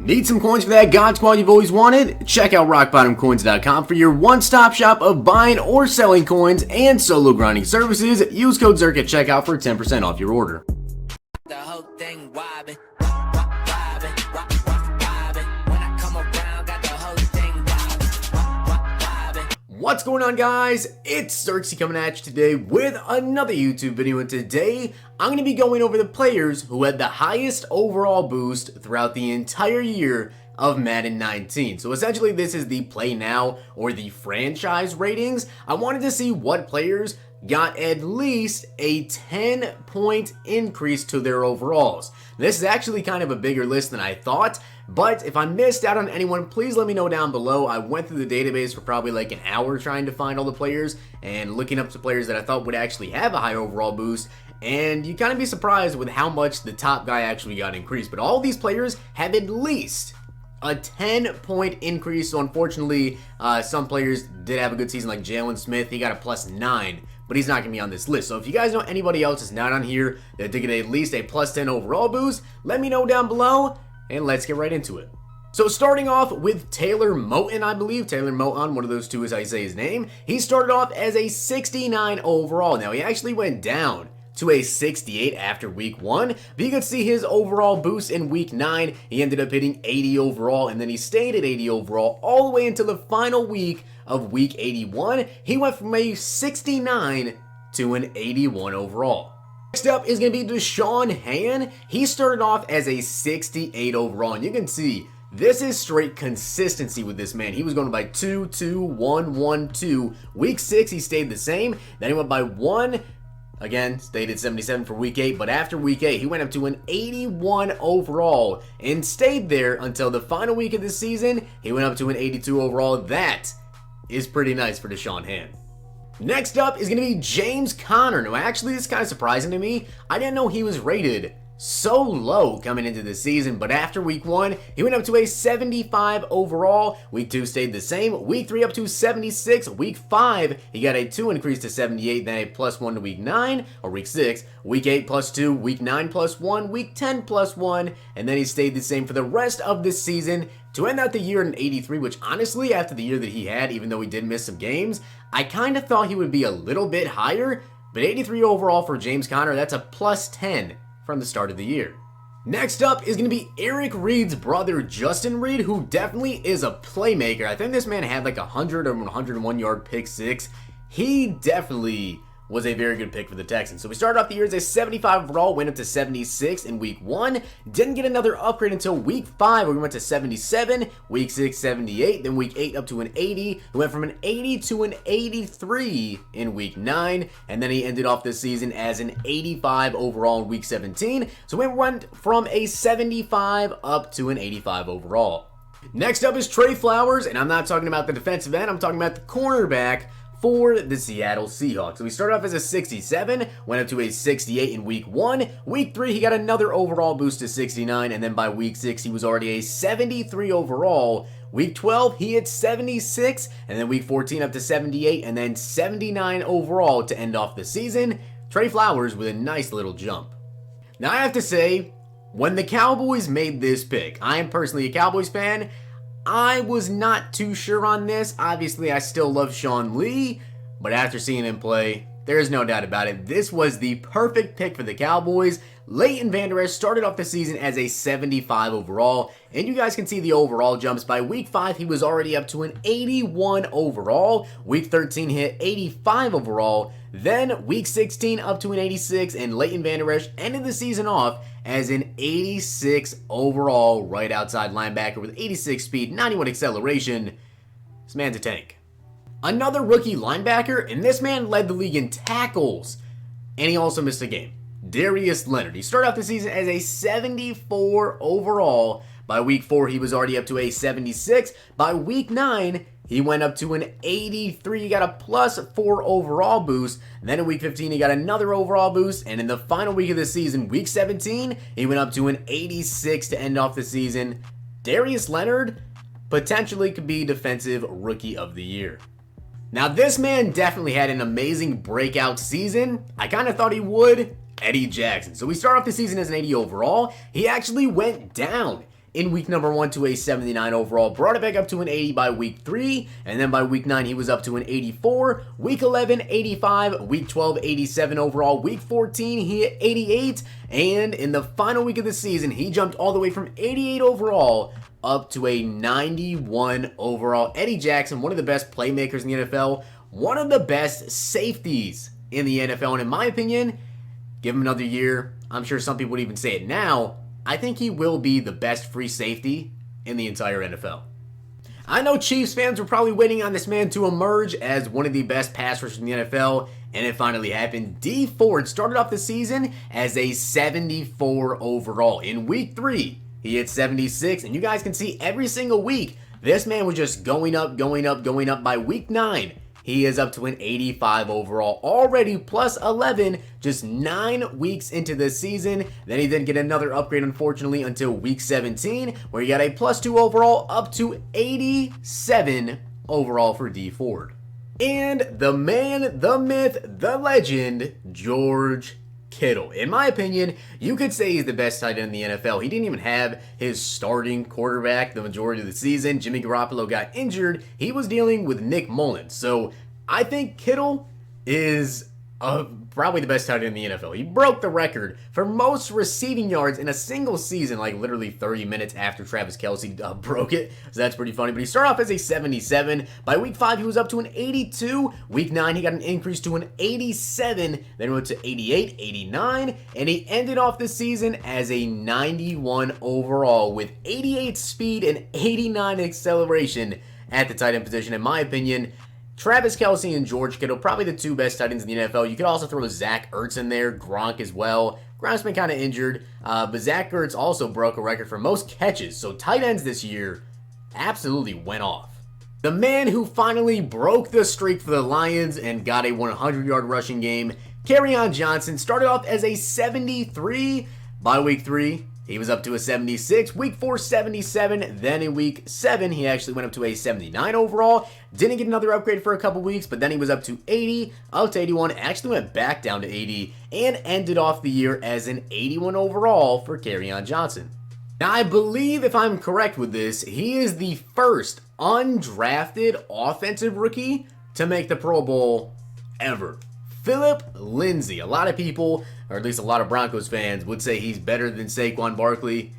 Need some coins for that God Squad you've always wanted? Check out rockbottomcoins.com for your one-stop shop of buying or selling coins and solo grinding services. Use code Zirksee at checkout for 10% off your order. The whole thing wobbin'. What's going on, guys? It's Zirksee coming at you today with another YouTube video, and today I'm going to be going over the players who had the highest overall boost throughout the entire year of Madden 19. So essentially this is the play now or the franchise ratings. I wanted to see what players got at least a 10-point increase to their overalls. This is actually kind of a bigger list than I thought, but if I missed out on anyone, please let me know down below. I went through the database for probably like an hour trying to find all the players and looking up the players that I thought would actually have a high overall boost, and you kind of be surprised with how much the top guy actually got increased. But all these players have at least a 10-point increase. So unfortunately, some players did have a good season, like Jalen Smith. He got a +9, but he's not going to be on this list. So if you guys know anybody else that's not on here that did get at least a +10 overall boost, let me know down below, and let's get right into it. So starting off with Taylor Moton, I believe. Taylor Moton, one of those two is how you say his name. He started off as a 69 overall. Now, he actually went down to a 68 after week 1, but you can see his overall boost in week 9. He ended up hitting 80 overall, and then he stayed at 80 overall all the way until the final week of week 81. He went from a 69 to an 81 overall. Next up is going to be DeSean Hand. He started off as a 68 overall, and you can see this is straight consistency with this man. He was going by 2, 2, 1, 1, 2. Week 6, he stayed the same. Then he went by 1. Again, stayed at 77 for week 8, but after week 8, he went up to an 81 overall and stayed there until the final week of the season. He went up to an 82 overall. That is pretty nice for DeSean Hand. Next up is going to be James Conner. Now, actually, this is kind of surprising to me. I didn't know he was rated so low coming into the season, but after week 1, he went up to a 75 overall. Week 2 stayed the same. Week 3 up to 76. Week 5, he got a 2 increase to 78, then a +1 to week 9, or week 6. Week 8 +2, week 9 +1, week 10 +1, and then he stayed the same for the rest of this season to end out the year in 83, which honestly, after the year that he had, even though he did miss some games, I kind of thought he would be a little bit higher, but 83 overall for James Conner, that's a +10 from the start of the year. Next up is going to be Eric Reed's brother, Justin Reed, who definitely is a playmaker. I think this man had like 100 or 101 yard pick 6. He definitely was a very good pick for the Texans. So we started off the year as a 75 overall, went up to 76 in week 1, didn't get another upgrade until week 5, where we went to 77, week 6, 78, then week 8 up to an 80, we went from an 80 to an 83 in week 9, and then he ended off this season as an 85 overall in week 17, so we went from a 75 up to an 85 overall. Next up is Trey Flowers, and I'm not talking about the defensive end, I'm talking about the cornerback for the Seattle Seahawks. So we started off as a 67, went up to a 68 in week 1. Week 3, he got another overall boost to 69, and then by week 6, he was already a 73 overall. Week 12, he hit 76, and then week 14 up to 78, and then 79 overall to end off the season. Trey Flowers with a nice little jump. Now I have to say, when the Cowboys made this pick, I am personally a Cowboys fan, I was not too sure on this. Obviously, I still love Sean Lee, but after seeing him play, there's no doubt about it. This was the perfect pick for the Cowboys. Leighton Vander Esch started off the season as a 75 overall, and you guys can see the overall jumps. By week 5, he was already up to an 81 overall. Week 13 hit 85 overall. Then week 16 up to an 86, and Leighton Vander Esch ended the season off as an 86 overall right outside linebacker with 86 speed, 91 acceleration. This man's a tank. Another rookie linebacker, and this man led the league in tackles, and he also missed a game. Darius Leonard. He started off the season as a 74 overall. By week 4, he was already up to a 76. By week 9, he went up to an 83. He got a +4 overall boost. Then in week 15, he got another overall boost. And in the final week of the season, week 17, he went up to an 86 to end off the season. Darius Leonard potentially could be Defensive Rookie of the Year. Now, this man definitely had an amazing breakout season. I kind of thought he would. Eddie Jackson. So we start off the season as an 80 overall. He actually went down in week number 1 to a 79 overall, brought it back up to an 80 by week 3, and then by week 9 he was up to an 84, week 11 85, week 12 87 overall, week 14 he hit 88, and in the final week of the season he jumped all the way from 88 overall up to a 91 overall. Eddie Jackson, one of the best playmakers in the NFL, one of the best safeties in the NFL, and in my opinion, give him another year. I'm sure some people would even say it now. I think he will be the best free safety in the entire NFL. I know Chiefs fans were probably waiting on this man to emerge as one of the best pass rushers in the NFL, and it finally happened. Dee Ford started off the season as a 74 overall. In week 3, he hit 76, and you guys can see every single week, this man was just going up, going up, going up. By week 9, he is up to an 85 overall, already plus 11, just 9 weeks into the season. Then he didn't get another upgrade, unfortunately, until week 17, where he got a plus 2 overall, up to 87 overall for Dee Ford. And the man, the myth, the legend, George Kittle. In my opinion, you could say he's the best tight end in the NFL. He didn't even have his starting quarterback the majority of the season. Jimmy Garoppolo got injured. He was dealing with Nick Mullins. So I think Kittle is probably the best tight end in the NFL. He broke the record for most receiving yards in a single season, like literally 30 minutes after Travis Kelce broke it. So that's pretty funny. But he started off as a 77. By week 5, he was up to an 82. Week 9, he got an increase to an 87. Then went to 88, 89. And he ended off the season as a 91 overall with 88 speed and 89 acceleration at the tight end position. In my opinion, Travis Kelce and George Kittle, probably the 2 best tight ends in the NFL. You could also throw Zach Ertz in there, Gronk as well. Gronk's been kind of injured, but Zach Ertz also broke a record for most catches. So tight ends this year absolutely went off. The man who finally broke the streak for the Lions and got a 100-yard rushing game, Kerryon Johnson, started off as a 73. By week 3, he was up to a 76, week 4, 77, then in week 7, he actually went up to a 79 overall, didn't get another upgrade for a couple weeks, but then he was up to 80, up to 81, actually went back down to 80, and ended off the year as an 81 overall for Kerryon Johnson. Now, I believe, if I'm correct with this, he is the first undrafted offensive rookie to make the Pro Bowl ever. Phillip Lindsey. A lot of people, or at least a lot of Broncos fans, would say he's better than Saquon Barkley.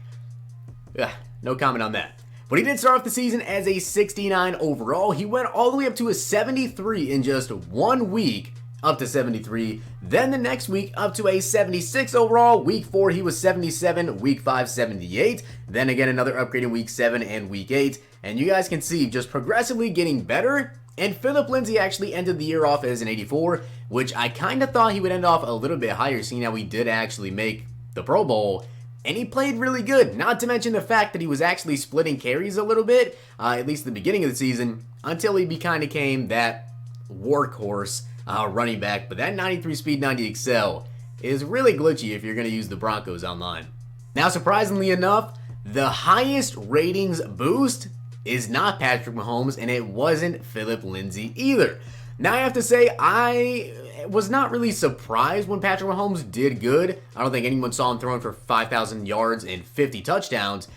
No comment on that. But he did start off the season as a 69 overall. He went all the way up to a 73 in just 1 week, up to 73. Then the next week, up to a 76 overall. Week 4, he was 77. Week 5, 78. Then again, another upgrade in week 7 and week 8. And you guys can see just progressively getting better. And Phillip Lindsey actually ended the year off as an 84, which I kind of thought he would end off a little bit higher, seeing how he did actually make the Pro Bowl. And he played really good, not to mention the fact that he was actually splitting carries a little bit, at least at the beginning of the season, until he kind of became that workhorse running back. But that 93 speed, 90 excel is really glitchy if you're going to use the Broncos online. Now, surprisingly enough, the highest ratings boost is not Patrick Mahomes, and it wasn't Phillip Lindsey either. Now, I have to say, I was not really surprised when Patrick Mahomes did good. I don't think anyone saw him throwing for 5,000 yards and 50 touchdowns.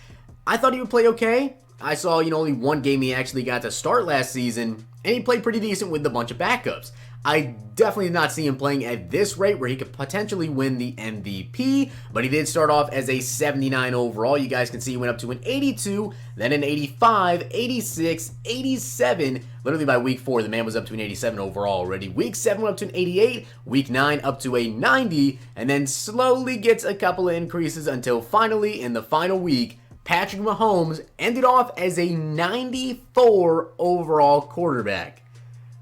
I thought he would play okay. I saw, only 1 game he actually got to start last season, and he played pretty decent with a bunch of backups. I definitely did not see him playing at this rate where he could potentially win the MVP, but he did start off as a 79 overall. You guys can see he went up to an 82, then an 85, 86, 87. Literally by week 4, the man was up to an 87 overall already. Week 7 went up to an 88, week 9 up to a 90, and then slowly gets a couple of increases until finally, in the final week, Patrick Mahomes ended off as a 94 overall quarterback.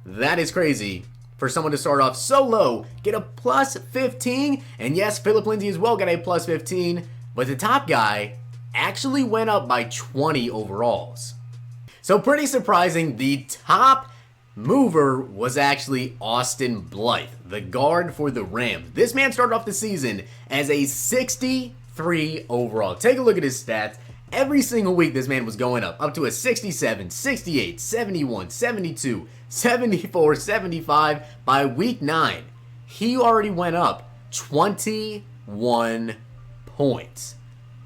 That is crazy for someone to start off so low, get a plus 15, and yes, Phillip Lindsey as well got a plus 15, but the top guy actually went up by 20 overalls. So pretty surprising, the top mover was actually Austin Blythe, the guard for the Rams. This man started off the season as a 63 overall. Take a look at his stats. Every single week this man was going up to a 67, 68, 71, 72, 74, 75. By week 9, he already went up 21 points.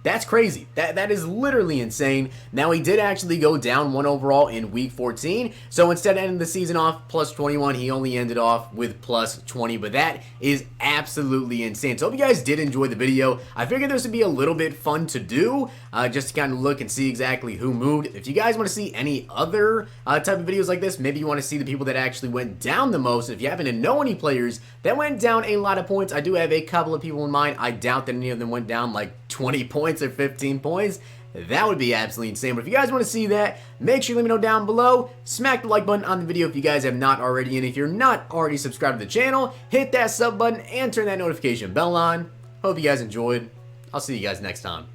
That's crazy. That is literally insane. Now, he did actually go down 1 overall in week 14. So instead of ending the season off plus 21, he only ended off with plus 20. But that is absolutely insane. So I hope you guys did enjoy the video. I figured this would be a little bit fun to do, just to kind of look and see exactly who moved. If you guys want to see any other type of videos like this, maybe you want to see the people that actually went down the most. If you happen to know any players that went down a lot of points, I do have a couple of people in mind. I doubt that any of them went down like 20 points or 15 points. That would be absolutely insane. But if you guys want to see that, make sure you let me know down below. Smack the like button on the video if you guys have not already. And if you're not already subscribed to the channel, hit that sub button and turn that notification bell on. Hope you guys enjoyed. I'll see you guys next time.